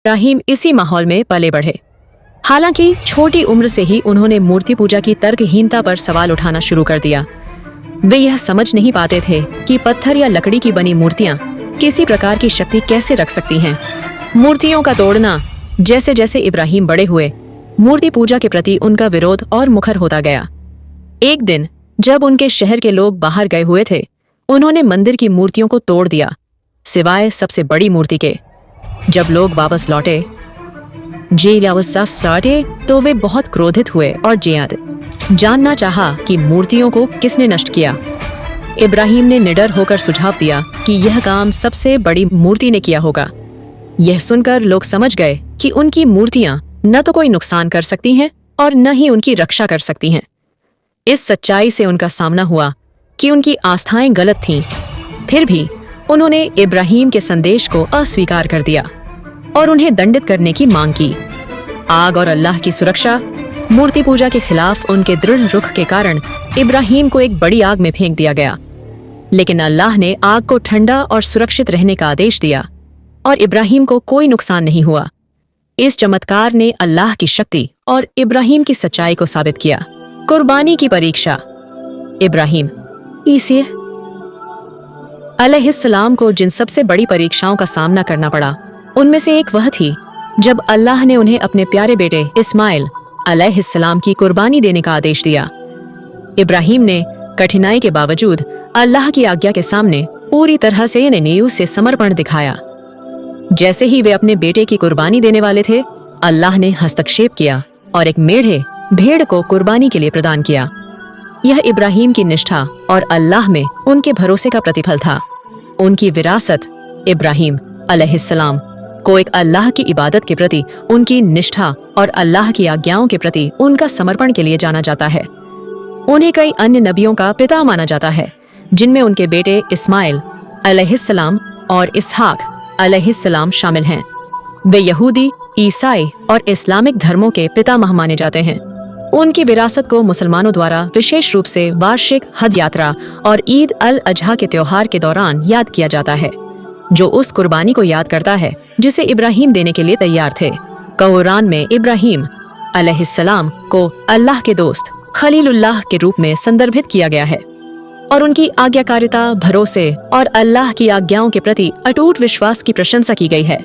इब्राहिम इसी माहौल में पले बढ़े। हालांकि छोटी उम्र से ही उन्होंने मूर्ति पूजा की तर्कहीनता पर सवाल उठाना शुरू कर दिया। वे यह समझ नहीं पाते थे कि पत्थर या लकड़ी की बनी मूर्तियां किसी प्रकार की शक्ति कैसे रख सकती हैं। मूर्तियों का तोड़ना। जैसे जैसे इब्राहिम बड़े हुए, मूर्ति पूजा के प्रति उनका विरोध और मुखर होता गया। एक दिन जब उनके शहर के लोग बाहर गए हुए थे, उन्होंने मंदिर की मूर्तियों को तोड़ दिया, सिवाय सबसे बड़ी मूर्ति के। जब लोग वापस लौटे तो वे बहुत क्रोधित हुए और जानना चाहा कि मूर्तियों को किसने नष्ट किया। इब्राहिम ने निडर होकर सुझाव दिया कि यह काम सबसे बड़ी मूर्ति ने किया होगा। यह सुनकर लोग समझ गए कि उनकी मूर्तियां न तो कोई नुकसान कर सकती हैं और न ही उनकी रक्षा कर सकती हैं। इस सच्चाई से उनका सामना हुआ कि उनकी आस्थाएं गलत थीं। फिर भी उन्होंने इब्राहिम के संदेश को अस्वीकार कर दिया और उन्हें दंडित करने की मांग की। आग और अल्लाह की सुरक्षा। मूर्ति पूजा के खिलाफ उनके दृढ़ रुख के कारण इब्राहिम को एक बड़ी आग में फेंक दिया गया, लेकिन अल्लाह ने आग को ठंडा और सुरक्षित रहने का आदेश दिया और इब्राहिम को कोई नुकसान नहीं हुआ। इस चमत्कार ने अल्लाह की शक्ति और इब्राहिम की सच्चाई को साबित किया। कुर्बानी की परीक्षा। इब्राहिम अलैहिस्सलाम को जिन सबसे बड़ी परीक्षाओं का सामना करना पड़ा, उनमें से एक वह थी जब अल्लाह ने उन्हें अपने प्यारे बेटे इस्माइल अलैहिस्सलाम की कुर्बानी देने का आदेश दिया। इब्राहिम ने कठिनाई के बावजूद अल्लाह की आज्ञा के सामने पूरी तरह से नियूं से समर्पण दिखाया। जैसे ही वे अपने बेटे की कुर्बानी देने वाले थे, अल्लाह ने हस्तक्षेप किया और एक भेड़ को कुर्बानी के लिए प्रदान किया। यह इब्राहिम की निष्ठा और अल्लाह में उनके भरोसे का प्रतिफल था। उनकी विरासत। इब्राहिम अलैहिस्सलाम को एक अल्लाह की इबादत के प्रति उनकी निष्ठा और अल्लाह की आज्ञाओं के प्रति उनका समर्पण के लिए जाना जाता है। उन्हें कई अन्य नबियों का पिता माना जाता है, जिनमें उनके बेटे इस्माइल अलैहिस्सलाम और इसहाक अलैहिस्सलाम शामिल हैं। वे यहूदी, ईसाई और इस्लामिक धर्मों के पितामह माने जाते हैं। उनकी विरासत को मुसलमानों द्वारा विशेष रूप से वार्षिक हज यात्रा और ईद अल अजहा के त्योहार के दौरान याद किया जाता है, जो उस कुर्बानी को याद करता है जिसे इब्राहिम देने के लिए तैयार थे। कुरान में इब्राहिम अलैहिस्सलाम को अल्लाह के दोस्त खलीलुल्लाह के रूप में संदर्भित किया गया है और उनकी आज्ञाकारिता, भरोसे और अल्लाह की आज्ञाओं के प्रति अटूट विश्वास की प्रशंसा की गई है।